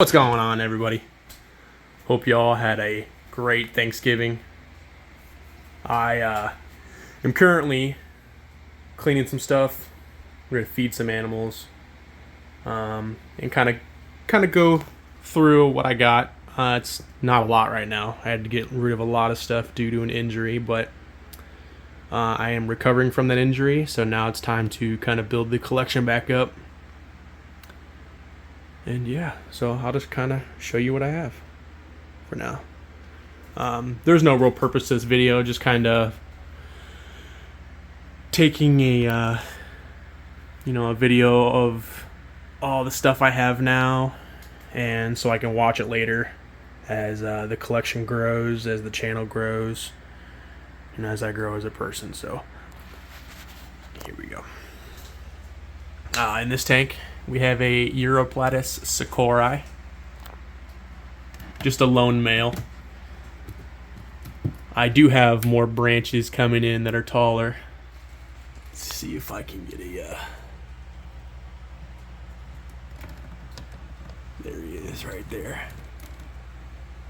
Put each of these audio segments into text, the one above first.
What's going on, everybody? Hope you all had a great Thanksgiving. I am currently cleaning some stuff. We're gonna feed some animals, and kind of go through what I got. It's not a lot right now. I had to get rid of a lot of stuff due to an injury, but I am recovering from that injury, so now it's time to kind of build the collection back up. And yeah, so I'll just kind of show you what I have for now. There's no real purpose to this video, just kind of taking a video of all the stuff I have now, and so I can watch it later as the collection grows, as the channel grows, and as I grow as a person. So here we go. In this tank, we have a Europlatus sakuri, just a lone male. I do have more branches coming in that are taller. Let's see if I can get a... There he is right there.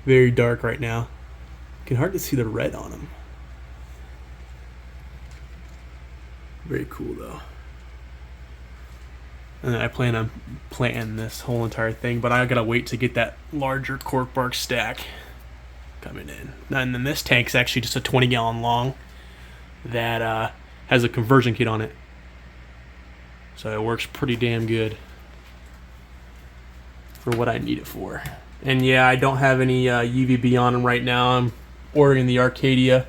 Very dark right now. You can hardly see the red on him. Very cool though. And I plan on planting this whole entire thing, but I gotta wait to get that larger cork bark stack coming in. And then this tank's actually just a 20-gallon long that has a conversion kit on it, so it works pretty damn good for what I need it for. And yeah, I don't have any UVB on them right now. I'm ordering the Arcadia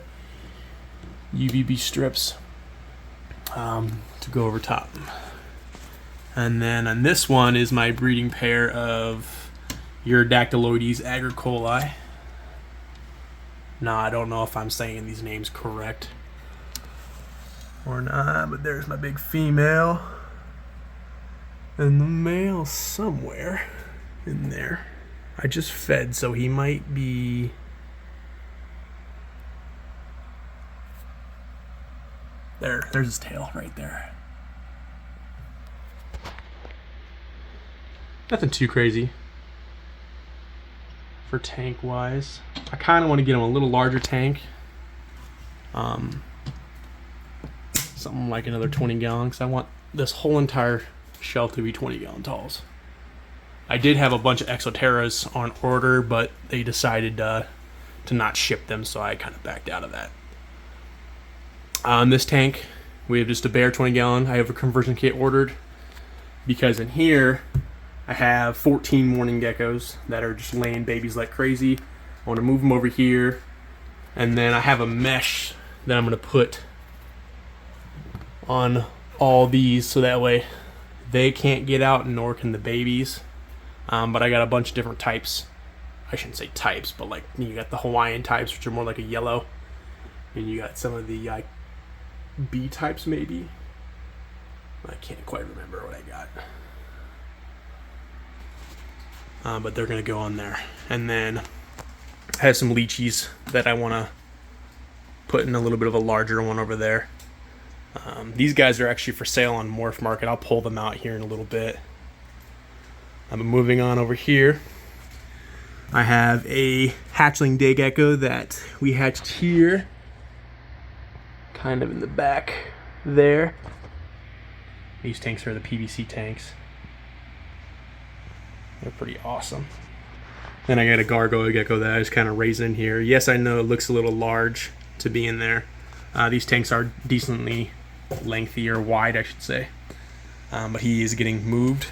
UVB strips to go over top. And then on this one is my breeding pair of Urodactyloides agricoli. Now, I don't know if I'm saying these names correct or not, but there's my big female. And the male somewhere in there. I just fed, so he might be... there's his tail right there. Nothing too crazy for tank wise. I kind of want to get him a little larger tank. Something like another 20 gallon, because I want this whole entire shelf to be 20-gallon talls. I did have a bunch of Exoterras on order, but they decided to not ship them, so I kind of backed out of that. On this tank, we have just a bare 20-gallon. I have a conversion kit ordered because in here I have 14 morning geckos that are just laying babies like crazy. I want to move them over here, and then I have a mesh that I'm going to put on all these so that way they can't get out, nor can the babies. But I got a bunch of different types. I shouldn't say types, but like you got the Hawaiian types, which are more like a yellow, and you got some of the B types maybe. I can't quite remember what I got. But they're going to go on there. And then I have some lychees that I want to put in a little bit of a larger one over there. These guys are actually for sale on Morph Market. I'll pull them out here in a little bit. I'm moving on over here. I have a hatchling day gecko that we hatched here, kind of in the back there. These tanks are the PVC tanks. They're pretty awesome. Then I got a gargoyle gecko that I just kind of raised in here. Yes, I know it looks a little large to be in there. These tanks are decently lengthy, or wide I should say. But he is getting moved.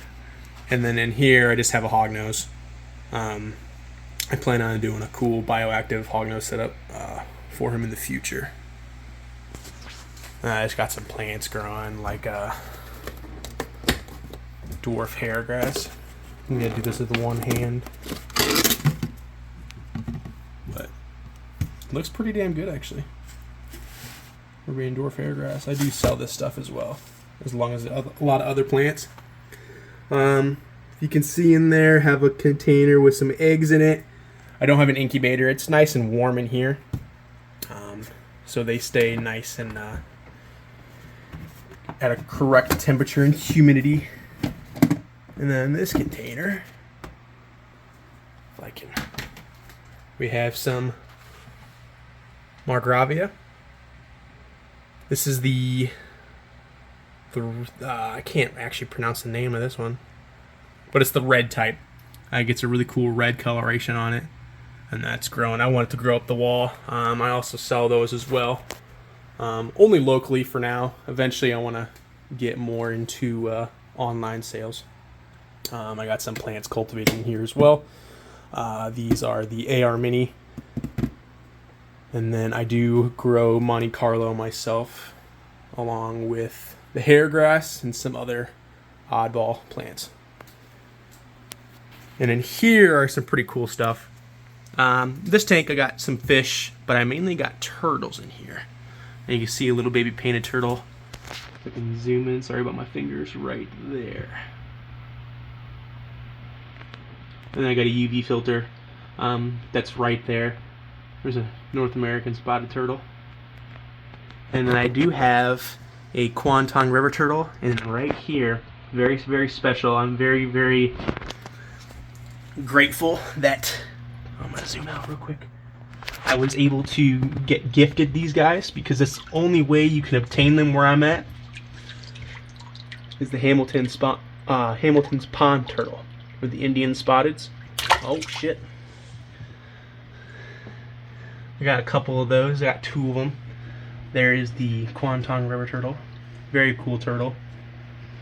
And then in here I just have a hognose. I plan on doing a cool bioactive hognose setup for him in the future. I just got some plants growing, like dwarf hair grass. I'm gonna do this with one hand, but it looks pretty damn good actually. Arabian dwarf hair grass. I do sell this stuff as well, as long as a lot of other plants. You can see in there, have a container with some eggs in it. I don't have an incubator. It's nice and warm in here, so they stay nice and at a correct temperature and humidity. And then this container If I can. We have some Margravia. This is the I can't actually pronounce the name of this one, but it's the red type. It gets a really cool red coloration on it, and that's growing. I want it to grow up the wall. I also sell those as well, only locally for now. Eventually, I want to get more into online sales. I got some plants cultivating here as well. These are the AR Mini, and then I do grow Monte Carlo myself, along with the hairgrass and some other oddball plants. And in here are some pretty cool stuff. This tank I got some fish, but I mainly got turtles in here. And you can see a little baby painted turtle. I can zoom in, sorry about my fingers, right there. And then I got a UV filter that's right there. There's a North American spotted turtle. And then I do have a Kwantung river turtle, and right here, very, very special. I'm very, very grateful that, I'm going to zoom out real quick, I was able to get gifted these guys, because that's the only way you can obtain them where I'm at, is the Hamilton's pond turtle, with the Indian spotteds. Oh shit. I got a couple of those, I got 2 of them. There is the Kwantung river turtle, very cool turtle.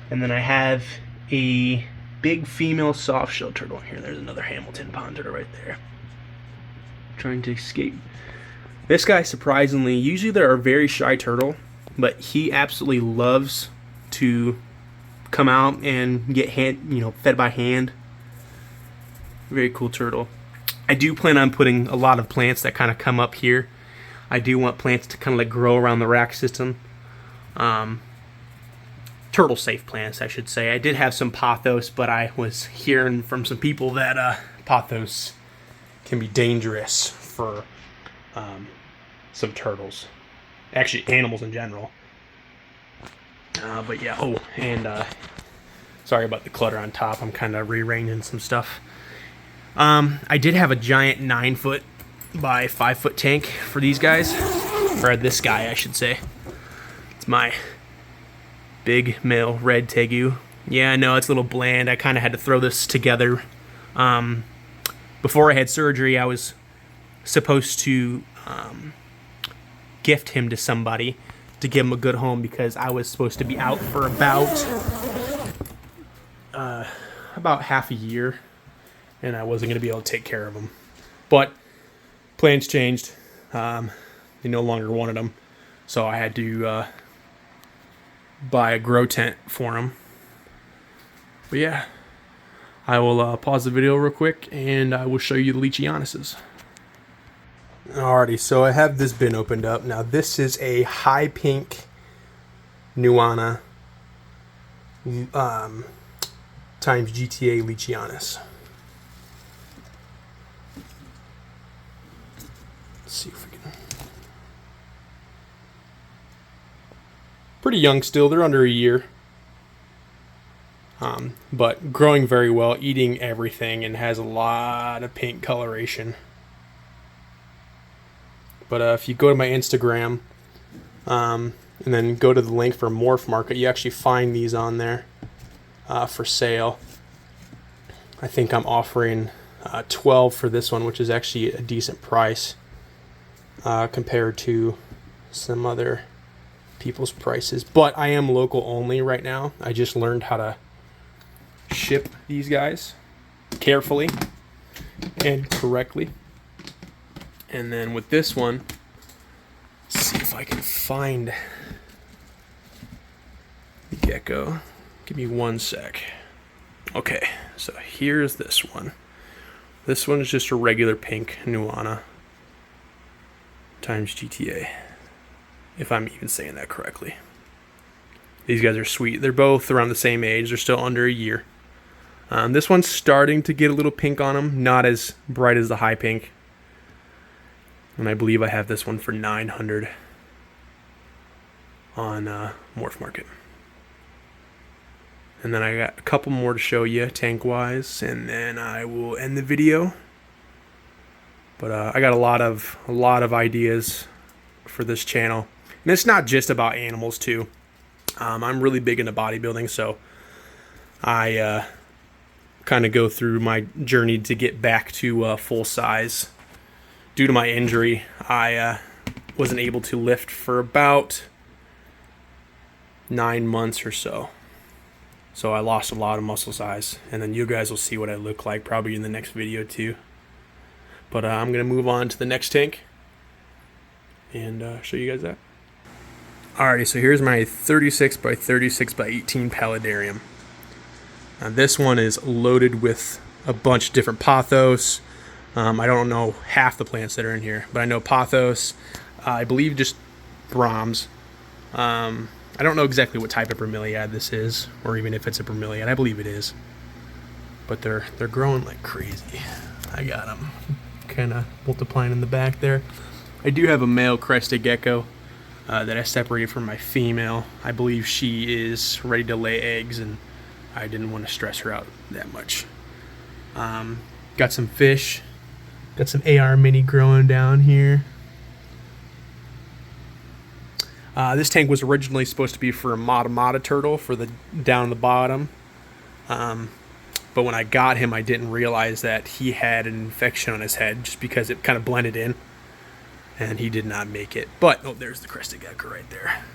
And then I have a big female soft-shell turtle here. There's another Hamilton pond turtle right there, trying to escape. This guy, surprisingly, usually they're a very shy turtle, but he absolutely loves to come out and get fed by hand. Very cool turtle. I do plan on putting a lot of plants that kind of come up here. I do want plants to kind of like grow around the rack system. Turtle safe plants, I should say. I did have some pothos, but I was hearing from some people that pothos can be dangerous for some turtles. Actually, animals in general. But yeah, oh, and sorry about the clutter on top. I'm kind of rearranging some stuff. I did have a giant 9-foot by 5-foot tank for these guys, or this guy I should say. It's my big male red tegu. Yeah, I know it's a little bland. I kind of had to throw this together. Before I had surgery, I was supposed to gift him to somebody to give him a good home, because I was supposed to be out for about half a year, and I wasn't going to be able to take care of him. But plans changed. They no longer wanted him, so I had to buy a grow tent for him. But yeah, I will pause the video real quick, and I will show you the Leachianuses. Alrighty, so I have this bin opened up. Now this is a high pink Nuana times GTA Leachianus. Let's see if we can. Pretty young still, they're under a year. But growing very well, eating everything, and has a lot of pink coloration. But if you go to my Instagram, and then go to the link for Morph Market, you actually find these on there for sale. I think I'm offering 12 for this one, which is actually a decent price compared to some other people's prices. But I am local only right now. I just learned how to ship these guys carefully and correctly. And then with this one, let's see if I can find the gecko. Give me one sec. Okay, so here's this one. This one is just a regular pink Nuana times GTA, if I'm even saying that correctly. These guys are sweet. They're both around the same age. They're still under a year. This one's starting to get a little pink on them, not as bright as the high pink. And I believe I have this one for $900 on Morph Market. And then I got a couple more to show you tank-wise, and then I will end the video But I got a lot of ideas for this channel, and it's not just about animals too. I'm really big into bodybuilding, so I kind of go through my journey to get back to full size. Due to my injury, I wasn't able to lift for about 9 months or so. So I lost a lot of muscle size, and then you guys will see what I look like probably in the next video too. But I'm going to move on to the next tank and show you guys that. Alrighty, so here's my 36 by 36 by 18 paludarium. Now this one is loaded with a bunch of different pothos. I don't know half the plants that are in here, but I know pothos, I believe just Brahms. I don't know exactly what type of bromeliad this is, or even if it's a bromeliad. I believe it is. But they're growing like crazy. I got them kind of multiplying in the back there. I do have a male crested gecko that I separated from my female. I believe she is ready to lay eggs, and I didn't want to stress her out that much. Got some fish. Got some AR mini growing down here. This tank was originally supposed to be for a Mata turtle for the down the bottom. But when I got him, I didn't realize that he had an infection on his head just because it kind of blended in. And he did not make it. But, oh, there's the crested gecko right there.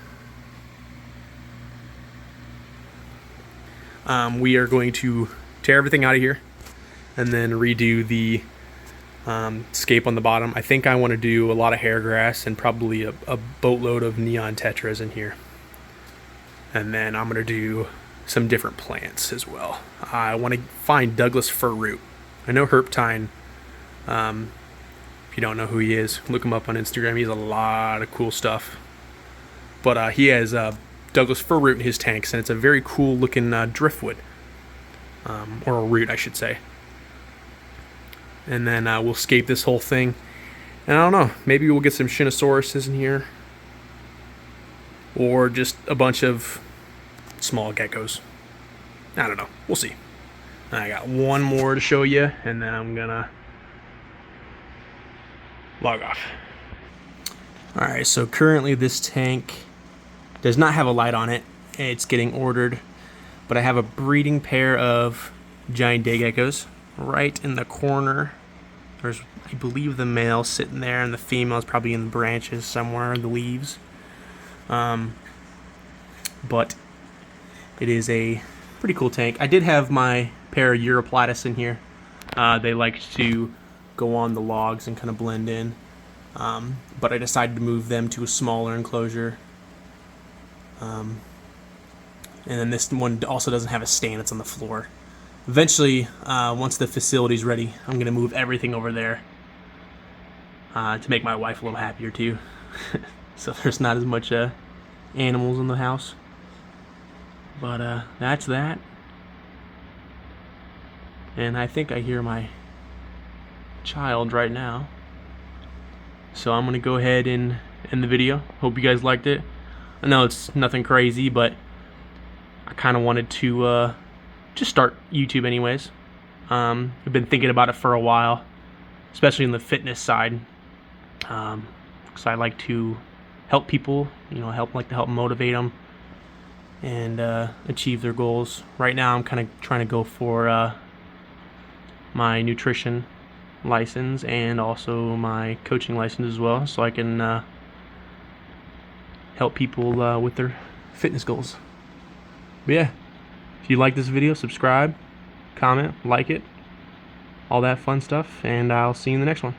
We are going to tear everything out of here and then redo the scape on the bottom. I think I want to do a lot of hair grass and probably a boatload of neon tetras in here. And then I'm going to do some different plants as well. I want to find Douglas fir root. I know Herptine. If you don't know who he is, look him up on Instagram. He has a lot of cool stuff. But he has Douglas fir root in his tanks, and it's a very cool looking driftwood. Or a root, I should say. And then we'll scape this whole thing. And I don't know, maybe we'll get some Shinosauruses in here. Or just a bunch of small geckos. I don't know, we'll see. I got one more to show you, and then I'm gonna log off. Alright, so currently this tank does not have a light on it. It's getting ordered. But I have a breeding pair of giant day geckos right in the corner. There's, I believe, the male sitting there, and the female is probably in the branches somewhere in the leaves. But it is a pretty cool tank. I did have my pair of Europlatus in here. They like to go on the logs and kind of blend in. But I decided to move them to a smaller enclosure. And then this one also doesn't have a stand, it's on the floor. Eventually, once the facility's ready, I'm going to move everything over there to make my wife a little happier too. So there's not as much animals in the house. But that's that. And I think I hear my child right now. So I'm going to go ahead and end the video. Hope you guys liked it. I know it's nothing crazy, but I kind of wanted to just start YouTube anyways. I've been thinking about it for a while, especially in the fitness side, because I like to help people, like to help motivate them and achieve their goals. Right now I'm kind of trying to go for my nutrition license and also my coaching license as well, so I can help people with their fitness goals. But yeah, if you like this video, subscribe, comment, like it, all that fun stuff, and I'll see you in the next one.